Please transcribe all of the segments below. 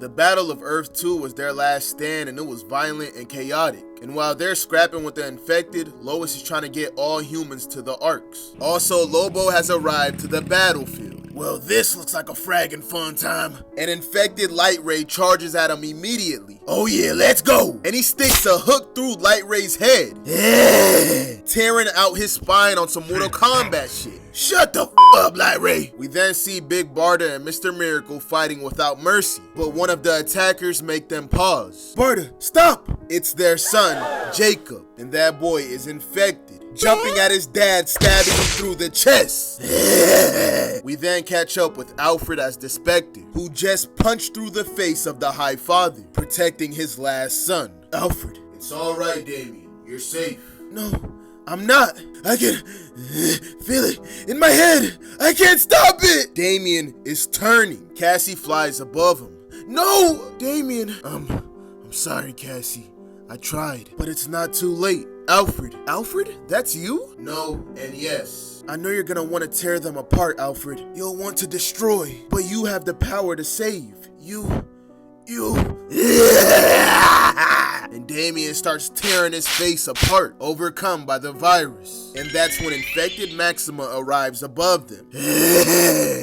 The Battle of Earth-2 was their last stand, and it was violent and chaotic. And while they're scrapping with the infected, Lois is trying to get all humans to the Arks. Also, Lobo has arrived to the battlefield. Well, this looks like a fragging fun time. An infected Light Ray charges at him immediately. Oh yeah, let's go! And he sticks a hook through Light Ray's head, tearing out his spine on some Mortal Kombat shit. Shut the f up, Light Ray! We then see Big Barda and Mr. Miracle fighting without mercy, but one of the attackers make them pause. Barda, stop! It's their son, Jacob, and that boy is infected, jumping at his dad, stabbing him through the chest. We then catch up with Alfred as the Spectre, who just punched through the face of the High Father, protecting his last son. Alfred, it's alright, Damian. You're safe. No, I'm not. I can feel it in my head. I can't stop it. Damian is turning. Cassie flies above him. No, Damian. I'm sorry, Cassie. I tried, but it's not too late. Alfred. Alfred? That's you? No and yes. I know you're gonna want to tear them apart, Alfred. You'll want to destroy, but you have the power to save. You. And Damian starts tearing his face apart, overcome by the virus. And that's when infected Maxima arrives above them.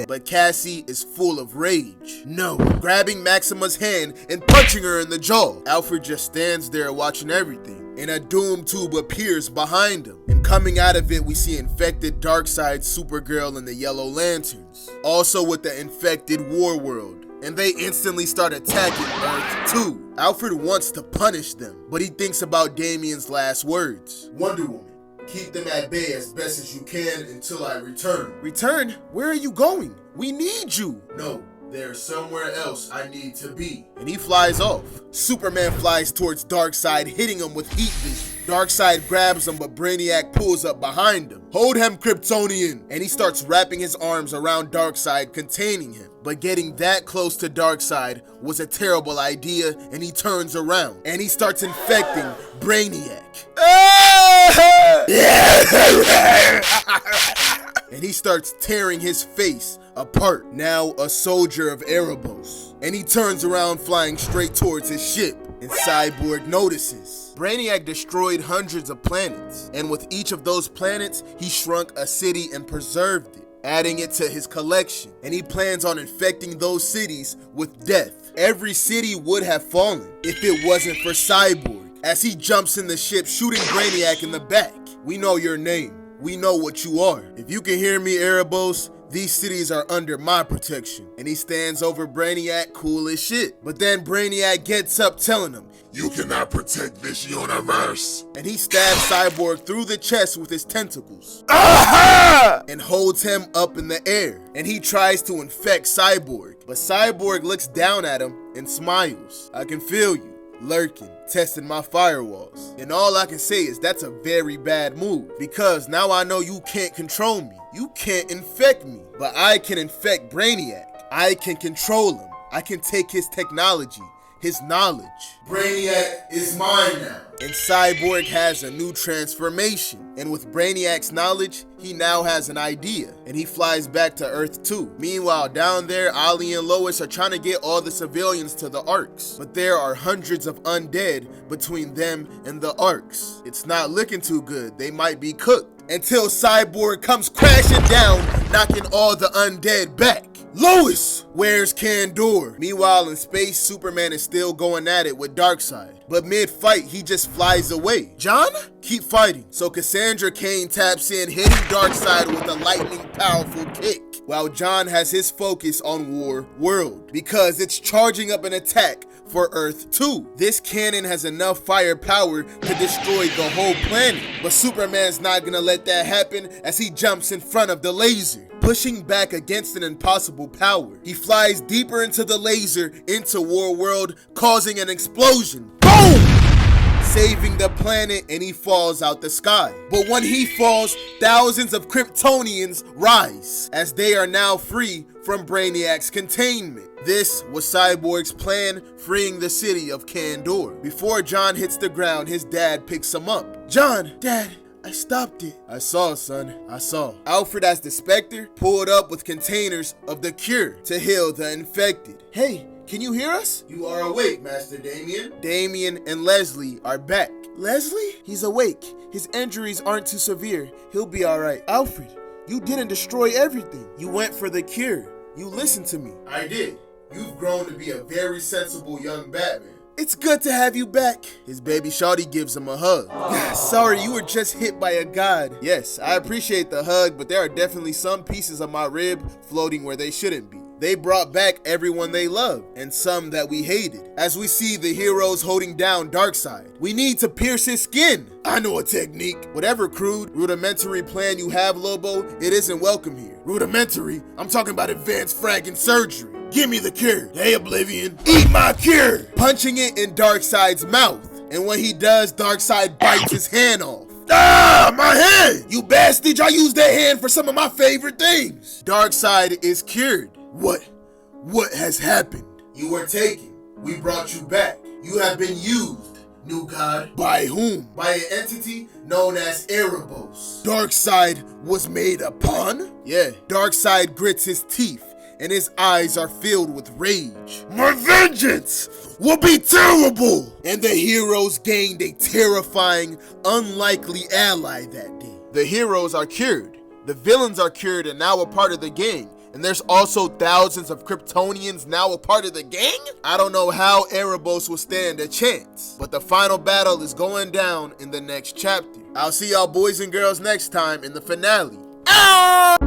But Cassie is full of rage. No, grabbing Maxima's hand and punching her in the jaw. Alfred just stands there watching everything, and a doom tube appears behind him. And coming out of it, we see infected Darkseid, Supergirl, and the Yellow Lanterns. Also with the infected Warworld. And they instantly start attacking Earth-2. Alfred wants to punish them, but he thinks about Damian's last words. Wonder Woman, keep them at bay as best as you can until I return. Return? Where are you going? We need you. No, there's somewhere else I need to be. And he flies off. Superman flies towards Darkseid, hitting him with heat vision. Darkseid grabs him, but Brainiac pulls up behind him. Hold him, Kryptonian! And he starts wrapping his arms around Darkseid, containing him. But getting that close to Darkseid was a terrible idea, and he turns around. And he starts infecting Brainiac. And he starts tearing his face apart. Now a soldier of Erebos. And he turns around, flying straight towards his ship. And Cyborg notices. Brainiac destroyed hundreds of planets, and with each of those planets, he shrunk a city and preserved it, adding it to his collection. And he plans on infecting those cities with death. Every city would have fallen if it wasn't for Cyborg, as he jumps in the ship, shooting Brainiac in the back. We know your name. We know what you are. If you can hear me, Erebos, these cities are under my protection. And he stands over Brainiac, cool as shit. But then Brainiac gets up, telling him, you cannot protect this universe. And he stabs Cyborg through the chest with his tentacles. And holds him up in the air. And he tries to infect Cyborg. But Cyborg looks down at him and smiles. I can feel you lurking, testing my firewalls. And all I can say is that's a very bad move, because now I know you can't control me. You can't infect me, but I can infect Brainiac. I can control him. I can take his technology, his knowledge. Brainiac is mine now. And Cyborg has a new transformation. And with Brainiac's knowledge, he now has an idea. And he flies back to Earth-2. Meanwhile, down there, Ollie and Lois are trying to get all the civilians to the Arks. But there are hundreds of undead between them and the Arks. It's not looking too good. They might be cooked. Until Cyborg comes crashing down, knocking all the undead back. Lois! Where's Kandor? Meanwhile, in space, Superman is still going at it with Darkseid. But mid-fight, he just flies away. John? Keep fighting. So Cassandra Cain taps in, hitting Darkseid with a lightning powerful kick, while John has his focus on War World, because it's charging up an attack for Earth-2. This cannon has enough firepower to destroy the whole planet. But Superman's not gonna let that happen, as he jumps in front of the laser, pushing back against an impossible power. He flies deeper into the laser, into War World, causing an explosion. Boom! Saving the planet, and he falls out the sky. But when he falls, thousands of Kryptonians rise, as they are now free from Brainiac's containment. This was Cyborg's plan, freeing the city of Kandor. Before John hits the ground, his dad picks him up. John, Dad, I stopped it. I saw, son, I saw. Alfred as the Spectre pulled up with containers of the cure to heal the infected. Hey, can you hear us? You are awake, Master Damian. Damian and Leslie are back. Leslie? He's awake. His injuries aren't too severe. He'll be alright. Alfred, you didn't destroy everything. You went for the cure. You listened to me. I did. You've grown to be a very sensible young Batman. It's good to have you back. His baby shawty gives him a hug. Sorry, you were just hit by a god. Yes, I appreciate the hug, but there are definitely some pieces of my rib floating where they shouldn't be. They brought back everyone they loved, and some that we hated. As we see the heroes holding down Darkseid, we need to pierce his skin. I know a technique. Whatever crude, rudimentary plan you have, Lobo, it isn't welcome here. Rudimentary? I'm talking about advanced fragging surgery. Give me the cure. Hey, Oblivion. Eat my cure. Punching it in Darkseid's mouth. And when he does, Darkseid bites his hand off. Ah, my hand! You bastard, I used that hand for some of my favorite things. Darkseid is cured. What has happened? You were taken. We brought you back. You have been used, new god. By whom? By an entity known as Erebos. Darkseid was made a pawn? Yeah. Darkseid grits his teeth, and his eyes are filled with rage. My vengeance will be terrible! And the heroes gained a terrifying, unlikely ally that day. The heroes are cured. The villains are cured and now a part of the gang. And there's also thousands of Kryptonians now a part of the gang? I don't know how Erebos will stand a chance, but the final battle is going down in the next chapter. I'll see y'all boys and girls next time in the finale. Ah!